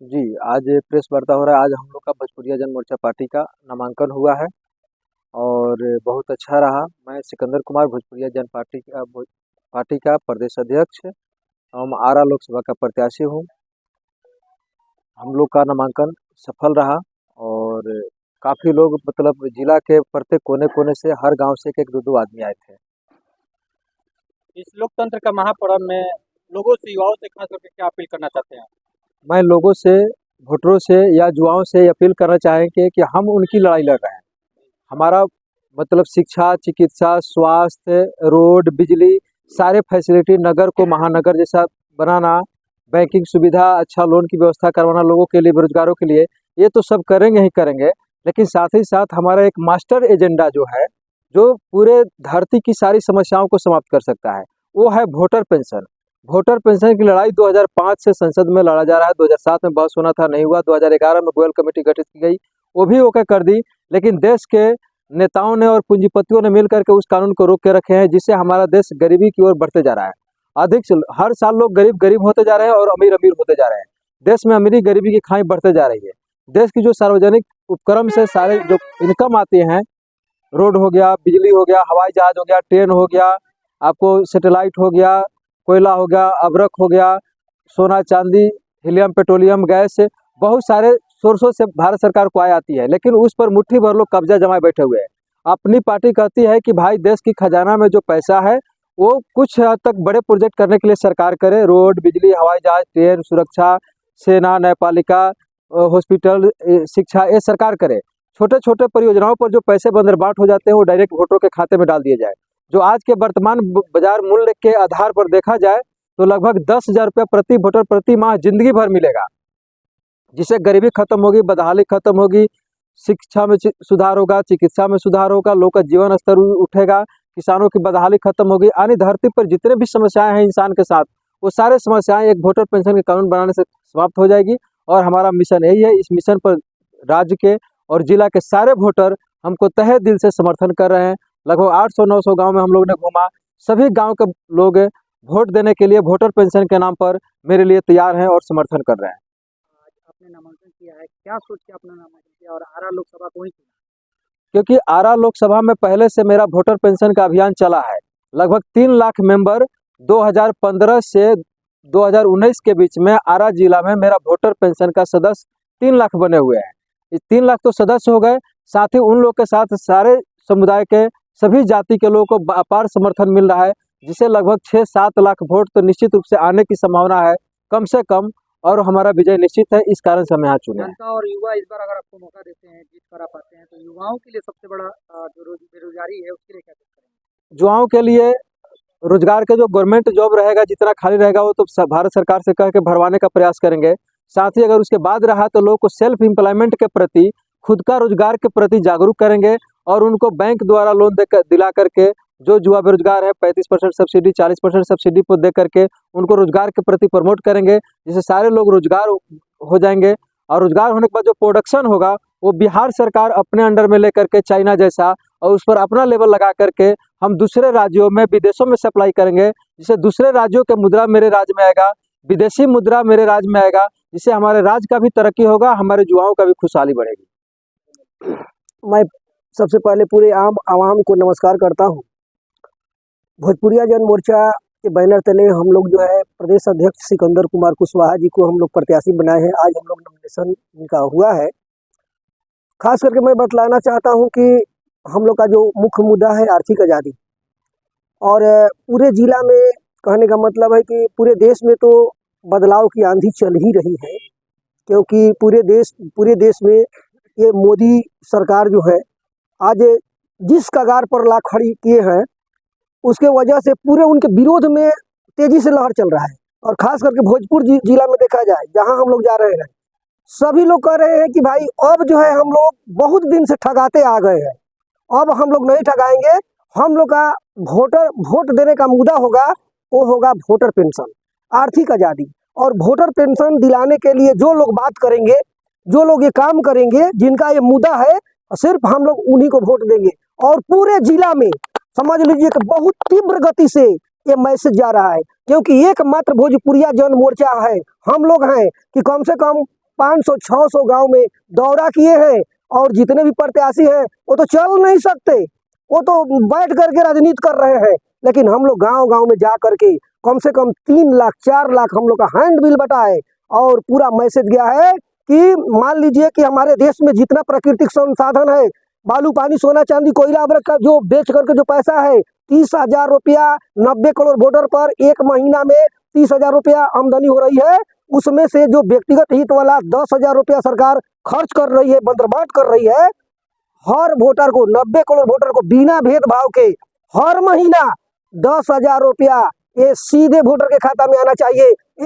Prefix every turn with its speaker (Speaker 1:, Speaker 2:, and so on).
Speaker 1: जी, आज प्रेस वार्ता हो रहा है। आज हम लोग का भोजपुरिया जन मोर्चा पार्टी का नामांकन हुआ है और बहुत अच्छा रहा। मैं सिकंदर कुमार भोजपुरिया जन पार्टी का प्रदेश अध्यक्ष एवं आरा लोकसभा का प्रत्याशी हूँ। हम लोग का नामांकन सफल रहा और काफ़ी लोग मतलब जिला के प्रत्येक कोने-कोने से हर गांव से एक-एक, दो-दो आदमी आए थे।
Speaker 2: इस लोकतंत्र का महापर्व में लोगों से, युवाओं से खास करके क्या अपील करना चाहते हैं?
Speaker 1: मैं लोगों से, वोटरों से या युवाओं से ये अपील करना चाहेंगे कि हम उनकी लड़ाई लड़ रहे हैं। हमारा मतलब शिक्षा, चिकित्सा, स्वास्थ्य, रोड, बिजली, सारे फैसिलिटी नगर को महानगर जैसा बनाना, बैंकिंग सुविधा, अच्छा लोन की व्यवस्था करवाना लोगों के लिए, बेरोजगारों के लिए, ये तो सब करेंगे ही करेंगे। लेकिन साथ ही साथ हमारा एक मास्टर एजेंडा जो है, जो पूरे धरती की सारी समस्याओं को समाप्त कर सकता है, वो है वोटर पेंशन। वोटर पेंशन की लड़ाई 2005 से संसद में लड़ा जा रहा है। 2007 में बहस होना था, नहीं हुआ। 2011 में गोयल कमेटी गठित की गई, वो भी ओके कर दी। लेकिन देश के नेताओं ने और पूंजीपतियों ने मिलकर के उस कानून को रोक के रखे हैं, जिससे हमारा देश गरीबी की ओर बढ़ते जा रहा है। हर साल लोग गरीब गरीब होते जा रहे हैं और अमीर अमीर होते जा रहे हैं। देश में अमीरी गरीबी की खाई बढ़ते जा रही है। देश की जो सार्वजनिक उपक्रम से सारे जो इनकम आती हैं, रोड हो गया, बिजली हो गया, हवाई जहाज हो गया, ट्रेन हो गया, आपको सैटेलाइट हो गया, कोयला हो गया, अभ्रक हो गया, सोना चांदी, हीलियम पेट्रोलियम गैस, बहुत सारे सोर्सों से भारत सरकार को आय आती है। लेकिन उस पर मुट्ठी भर लोग कब्जा जमाए बैठे हुए हैं। अपनी पार्टी कहती है कि भाई देश की खजाना में जो पैसा है वो कुछ हद तक बड़े प्रोजेक्ट करने के लिए सरकार करे, रोड, बिजली, हवाई जहाज, ट्रेन, सुरक्षा, सेना, न्यायपालिका, हॉस्पिटल, शिक्षा, ये सरकार करे। छोटे छोटे परियोजनाओं पर जो पैसे बंदरबाट हो जाते हैं वो डायरेक्ट वोटरों के खाते में डाल दिए जाए। जो आज के वर्तमान बाजार मूल्य के आधार पर देखा जाए तो लगभग 10,000 रुपये प्रति वोटर प्रति माह जिंदगी भर मिलेगा, जिससे गरीबी खत्म होगी, बदहाली खत्म होगी, शिक्षा में सुधार होगा, चिकित्सा में सुधार होगा, लोग का जीवन स्तर उठेगा, किसानों की बदहाली खत्म होगी। आने धरती पर जितने भी समस्याएं हैं इंसान के साथ, वो सारे समस्याएं एक वोटर पेंशन के कानून बनाने से समाप्त हो जाएगी। और हमारा मिशन यही है। इस मिशन पर राज्य के और जिला के सारे वोटर हमको तहे दिल से समर्थन कर रहे हैं। लगभग 800-900 गांव में हम लोग ने घूमा। सभी गांव के लोग वोट देने के लिए वोटर पेंशन के नाम पर मेरे लिए तैयार हैं और समर्थन कर रहे हैं।
Speaker 2: आज आपने नामांकन किया है, क्या सोच के आपने नामांकन किया और आरा लोकसभा को ही चुना?
Speaker 1: क्योंकि आरा लोकसभा में पहले से मेरा वोटर पेंशन का अभियान चला है। लगभग 3 लाख मेंबर 2015 से 2019 के बीच में आरा जिला में मेरा वोटर पेंशन का सदस्य 3 लाख बने हुए हैं। ये 3 लाख तो सदस्य हो गए, साथ ही उन लोग के साथ सारे समुदाय के सभी जाति के लोगों को अपार समर्थन मिल रहा है, जिसे लगभग 6-7 लाख वोट तो निश्चित रूप से आने की संभावना है कम से कम, और हमारा विजय निश्चित है। इस कारण से हम यहाँ चुने हैं।
Speaker 2: जनता और युवा इस बार अगर आपको मौका देते हैं, जीत करा पाते हैं, तो युवाओं के लिए सबसे बड़ा जो बेरोजगारी है उसके लिए क्या करेंगे?
Speaker 1: युवाओं के लिए रोजगार के जो गवर्नमेंट जॉब रहेगा, जितना खाली रहेगा वो तो भारत सरकार से कह के भरवाने का प्रयास करेंगे। साथ ही अगर उसके बाद रहा तो लोगों को सेल्फ एम्प्लॉयमेंट के प्रति, खुद का रोजगार के प्रति जागरूक करेंगे और उनको बैंक द्वारा लोन दिला करके, जो युवा बेरोजगार है 35% सब्सिडी, 40% सब्सिडी पर दे करके उनको रोजगार के प्रति प्रमोट करेंगे, जिससे सारे लोग रोजगार हो जाएंगे। और रोजगार होने के बाद जो प्रोडक्शन होगा वो बिहार सरकार अपने अंडर में लेकर के चाइना जैसा, और उस पर अपना लेवल लगा करके हम दूसरे राज्यों में, विदेशों में सप्लाई करेंगे, जिससे दूसरे राज्यों के मुद्रा मेरे राज्य में आएगा, विदेशी मुद्रा मेरे राज्य में आएगा, जिससे हमारे राज्य का भी तरक्की होगा, हमारे युवाओं का भी खुशहाली बढ़ेगी।
Speaker 3: मैं सबसे पहले पूरे आम आवाम को नमस्कार करता हूं। भोजपुरिया जन मोर्चा के बैनर तले हम लोग जो है प्रदेश अध्यक्ष सिकंदर कुमार कुशवाहा जी को हम लोग प्रत्याशी बनाए हैं। आज हम लोग नॉमिनेशन इनका हुआ है। खास करके मैं बतलाना चाहता हूं कि हम लोग का जो मुख्य मुद्दा है आर्थिक आज़ादी, और पूरे जिला में कहने का मतलब है कि पूरे देश में तो बदलाव की आंधी चल ही रही है, क्योंकि पूरे देश में ये मोदी सरकार जो है आज जिस कगार पर ला खड़ी किए हैं, उसके वजह से पूरे उनके विरोध में तेजी से लहर चल रहा है। और खास करके भोजपुर जिला में देखा जाए, जहां हम लोग जा रहे हैं, सभी लोग कह रहे हैं कि भाई अब जो है हम लोग बहुत दिन से ठगाते आ गए हैं, अब हम लोग नहीं ठगाएंगे। हम लोग का वोट देने का मुद्दा होगा, वो होगा वोटर पेंशन, आर्थिक आज़ादी। और वोटर पेंशन दिलाने के लिए जो लोग बात करेंगे, जो लोग ये काम करेंगे, जिनका ये मुद्दा है, सिर्फ हम लोग उन्हीं को वोट देंगे। और पूरे जिला में समझ लीजिए कि बहुत तीव्र गति से ये मैसेज जा रहा है, क्योंकि एकमात्र भोजपुरिया जन मोर्चा है, हम लोग हैं कि कम से कम 500-600 गांव में दौरा किए हैं और जितने भी प्रत्याशी हैं वो तो चल नहीं सकते, वो तो बैठ करके राजनीति कर रहे हैं। लेकिन हम लोग गांव-गांव में जा करके कम से कम 3 लाख 4 लाख हम लोग का हैंड बिल बटा है और पूरा मैसेज गया है कि मान लीजिए कि हमारे देश में जितना प्राकृतिक संसाधन है, बालू पानी सोना चांदी कोयला अवरक का जो बेच करके जो पैसा है 30,000 रुपया 90 करोड़ वोटर पर एक महीना में 30,000 रुपया आमदनी हो रही है, उसमें से जो व्यक्तिगत हित वाला 10,000 रुपया सरकार खर्च कर रही है, बंदरबाट कर रही है। हर वोटर को 90 करोड़ वोटर को बिना भेदभाव के हर महीना 10,000 रुपया ये सीधे वोटर के खाता में आना चाहिए।